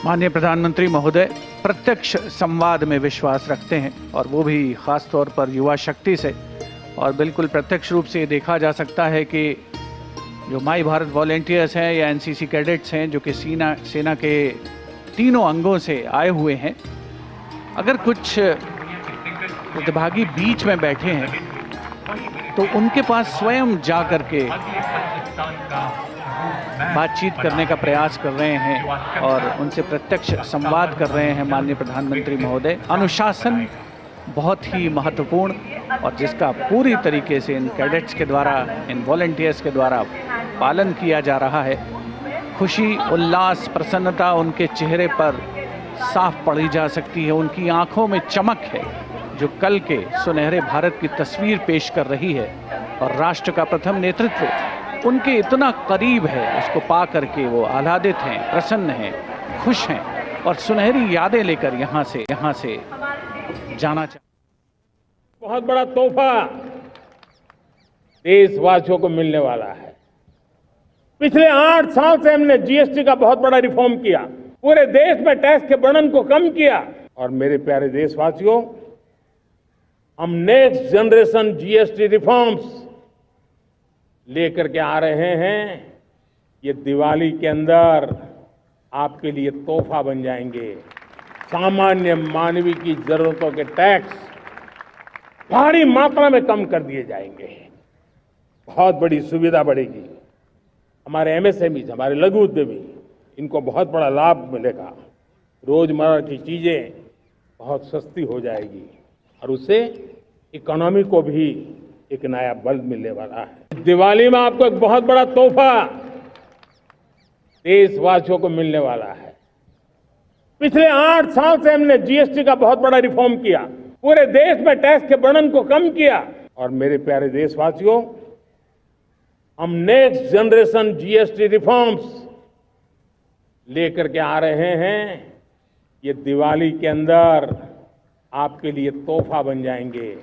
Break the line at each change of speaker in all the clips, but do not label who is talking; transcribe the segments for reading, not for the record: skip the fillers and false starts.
माननीय प्रधानमंत्री महोदय प्रत्यक्ष संवाद में विश्वास रखते हैं और वो भी खास तौर पर युवा शक्ति से। और बिल्कुल प्रत्यक्ष रूप से ये देखा जा सकता है कि जो माई भारत वॉलेंटियर्स हैं या एनसीसी कैडेट्स हैं जो कि सेना के तीनों अंगों से आए हुए हैं, अगर कुछ प्रतिभागी बीच में बैठे हैं तो उनके पास स्वयं जा कर के बातचीत करने का प्रयास कर रहे हैं और उनसे प्रत्यक्ष संवाद कर रहे हैं माननीय प्रधानमंत्री महोदय। अनुशासन बहुत ही महत्वपूर्ण और जिसका पूरी तरीके से इन कैडेट्स के द्वारा, इन वॉलंटियर्स के द्वारा पालन किया जा रहा है। खुशी, उल्लास, प्रसन्नता उनके चेहरे पर साफ पढ़ी जा सकती है। उनकी आंखों में चमक है जो कल के सुनहरे भारत की तस्वीर पेश कर रही है। और राष्ट्र का प्रथम नेतृत्व उनके इतना करीब है, उसको पा करके वो आह्लादित हैं, प्रसन्न हैं, खुश हैं और सुनहरी यादें लेकर यहाँ से जाना चाहते।
बहुत बड़ा तोहफा देशवासियों को मिलने वाला है। पिछले 8 साल से हमने जीएसटी का बहुत बड़ा रिफॉर्म किया, पूरे देश में टैक्स के बर्डन को कम किया। और मेरे प्यारे देशवासियों, हम नेक्स्ट जनरेशन जीएसटी रिफॉर्म्स लेकर के आ रहे हैं। ये दिवाली के अंदर आपके लिए तोहफा बन जाएंगे। सामान्य मानवीय की जरूरतों के टैक्स भारी मात्रा में कम कर दिए जाएंगे। बहुत बड़ी सुविधा बढ़ेगी। हमारे एमएसएमई, हमारे लघु उद्यमी, इनको बहुत बड़ा लाभ मिलेगा। रोजमर्रा की चीजें बहुत सस्ती हो जाएगी और उससे इकोनॉमी को भी एक नया बल मिलने वाला है। दिवाली में आपको एक बहुत बड़ा तोहफा देशवासियों को मिलने वाला है। पिछले 8 साल से हमने जीएसटी का बहुत बड़ा रिफॉर्म किया, पूरे देश में टैक्स के बर्डन को कम किया। और मेरे प्यारे देशवासियों, हम नेक्स्ट जनरेशन जीएसटी रिफॉर्म्स लेकर के आ रहे हैं। ये दिवाली के अंदर आपके लिए तोहफा बन जाएंगे।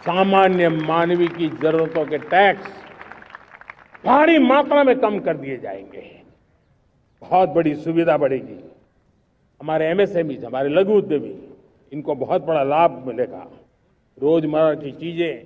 सामान्य मानवीय की जरूरतों के टैक्स भारी मात्रा में कम कर दिए जाएंगे। बहुत बड़ी सुविधा बढ़ेगी। हमारे एमएसएमई, हमारे लघु उद्यमी, इनको बहुत बड़ा लाभ मिलेगा। रोजमर्रा की चीजें